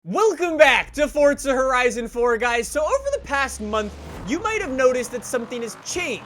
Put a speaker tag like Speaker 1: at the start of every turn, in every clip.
Speaker 1: Welcome back to Forza Horizon 4, guys. So over the past month, you might have noticed that something has changed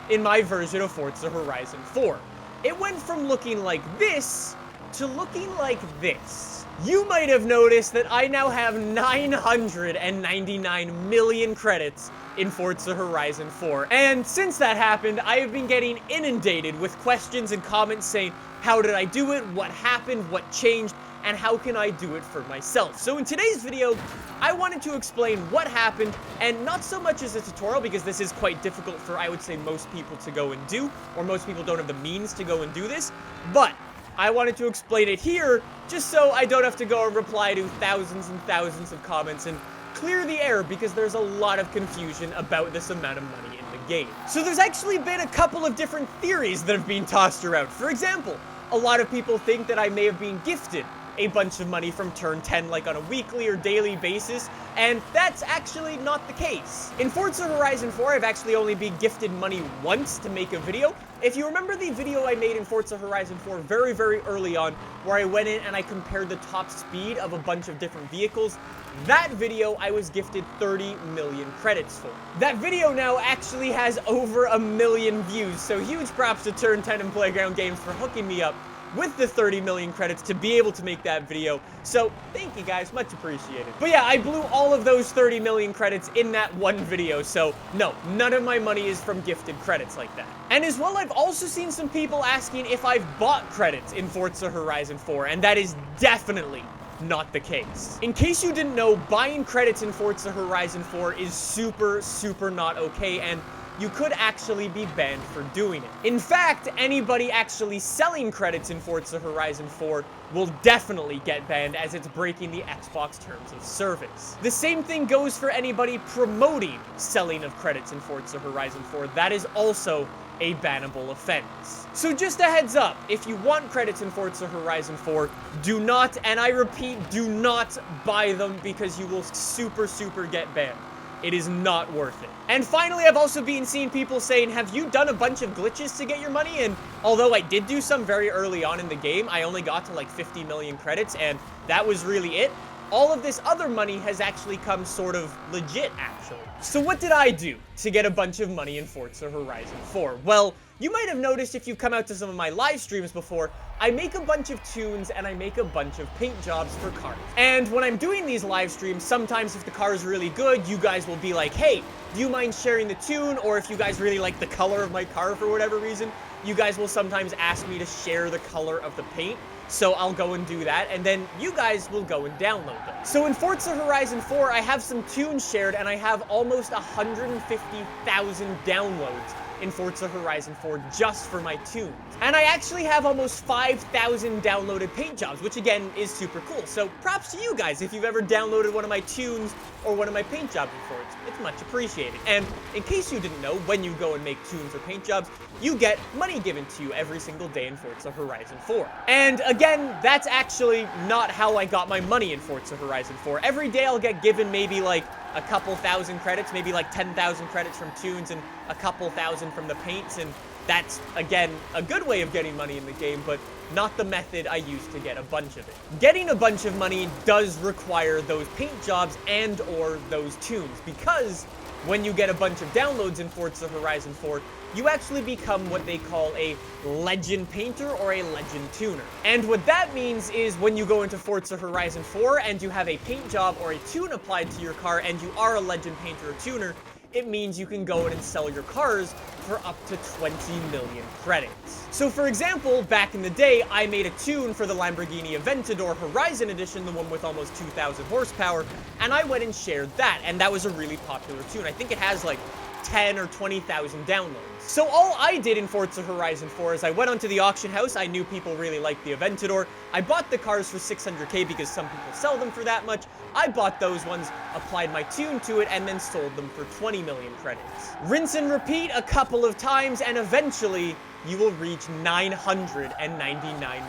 Speaker 1: in my version of Forza Horizon 4. It went from looking like this to looking like this. You might have noticed that I now have 999 million credits in Forza Horizon 4. And since that happened, I have been getting inundated with questions and comments saying, how did I do it? What happened? What changed? And how can I do it for myself? So in today's video, I wanted to explain what happened, and not so much as a tutorial, because this is quite difficult for, I would say, most people to go and do, or most people don't have the means to go and do this, but I wanted to explain it here, just so I don't have to go and reply to thousands and thousands of comments and clear the air, because there's a lot of confusion about this amount of money in the game. So there's actually been a couple of different theories that have been tossed around. For example, a lot of people think that I may have been gifted a bunch of money from turn 10, like on a weekly or daily basis, and that's actually not the case. In Forza Horizon 4, I've actually only been gifted money once to make a video. If you remember the video I made in Forza Horizon 4 very, very early on, where I went in and I compared the top speed of a bunch of different vehicles, that video I was gifted 30 million credits for. That video now actually has over 1 million views, so huge props to Turn 10 and Playground Games for hooking me up with the 30 million credits to be able to make that video. So thank you guys, much appreciated. But yeah, I blew all of those 30 million credits in that one video, so no, none of my money is from gifted credits like that. And as well, I've also seen some people asking if I've bought credits in Forza Horizon 4, and that is definitely not the case. In case you didn't know, buying credits in Forza Horizon 4 is super, super not okay, and you could actually be banned for doing it. In fact, anybody actually selling credits in Forza Horizon 4 will definitely get banned, as it's breaking the Xbox terms of service. The same thing goes for anybody promoting selling of credits in Forza Horizon 4. That is also a bannable offense. So just a heads up, if you want credits in Forza Horizon 4, do not, and I repeat, do not buy them, because you will super, super get banned. It is not worth it. And finally, I've also been seeing people saying, have you done a bunch of glitches to get your money? And although I did do some very early on in the game, I only got to like 50 million credits, and that was really it. All of this other money has actually come sort of legit, actually. So what did I do to get a bunch of money in Forza Horizon 4? Well, you might have noticed if you've come out to some of my live streams before, I make a bunch of tunes and I make a bunch of paint jobs for cars. And when I'm doing these live streams, sometimes if the car is really good, you guys will be like, hey, do you mind sharing the tune? Or if you guys really like the color of my car for whatever reason, you guys will sometimes ask me to share the color of the paint. So I'll go and do that, and then you guys will go and download them. So in Forza Horizon 4, I have some tunes shared, and I have almost 150,000 downloads in Forza Horizon 4 just for my tunes. And I actually have almost 5,000 downloaded paint jobs, which again is super cool. So props to you guys if you've ever downloaded one of my tunes or one of my paint jobs before. It's much appreciated. And in case you didn't know, when you go and make tunes or paint jobs, you get money given to you every single day in Forza Horizon 4. And again, that's actually not how I got my money in Forza Horizon 4. Every day I'll get given maybe like a couple thousand credits, maybe like 10,000 credits from tunes and a couple thousand from the paints, and that's, again, a good way of getting money in the game, but not the method I use to get a bunch of it. Getting a bunch of money does require those paint jobs and or those tunes, because when you get a bunch of downloads in Forza Horizon 4, you actually become what they call a legend painter or a legend tuner. And what that means is when you go into Forza Horizon 4 and you have a paint job or a tune applied to your car and you are a legend painter or tuner, it means you can go in and sell your cars for up to 20 million credits. So for example, back in the day, I made a tune for the Lamborghini Aventador Horizon Edition, the one with almost 2,000 horsepower, and I went and shared that, and that was a really popular tune. I think it has like 10 or 20,000 downloads. So all I did in Forza Horizon 4 is I went onto the auction house. I knew people really liked the Aventador. I bought the cars for 600K because some people sell them for that much. I bought those ones, applied my tune to it, and then sold them for 20 million credits. Rinse and repeat a couple of times, and eventually you will reach 999 million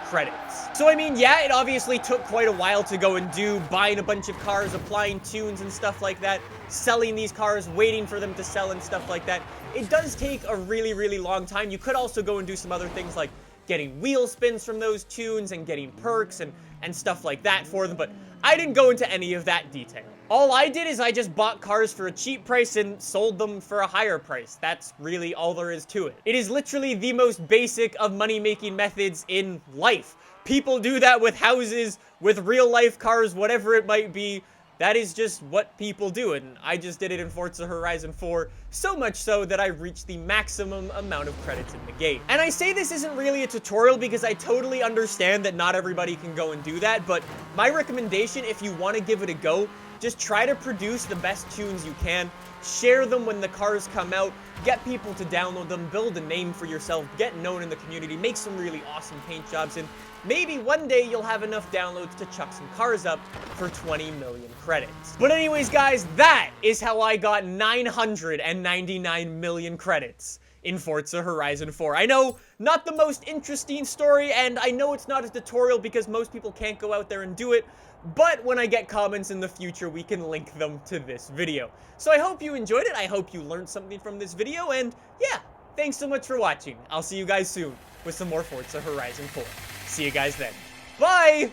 Speaker 1: credits. So I mean, yeah, it obviously took quite a while to go and do, buying a bunch of cars, applying tunes and stuff like that, selling these cars, waiting for them to sell and stuff like that. It does take a really, really long time. You could also go and do some other things like getting wheel spins from those tunes and getting perks and stuff like that for them, but I didn't go into any of that detail. All I did is I just bought cars for a cheap price and sold them for a higher price. That's really all there is to it. It is literally the most basic of money-making methods in life. People do that with houses, with real-life cars, whatever it might be. That is just what people do, and I just did it in Forza Horizon 4, so much so that I reached the maximum amount of credits in the game. And I say this isn't really a tutorial because I totally understand that not everybody can go and do that, but my recommendation, if you want to give it a go, just try to produce the best tunes you can, share them when the cars come out, get people to download them, build a name for yourself, get known in the community, make some really awesome paint jobs, and maybe one day you'll have enough downloads to chuck some cars up for 20 million credits. But anyways, guys, that is how I got 999 million credits in Forza Horizon 4. I know, not the most interesting story, and I know it's not a tutorial because most people can't go out there and do it, but when I get comments in the future, we can link them to this video. So I hope you enjoyed it, I hope you learned something from this video, and yeah, thanks so much for watching. I'll see you guys soon with some more Forza Horizon 4. See you guys then. Bye!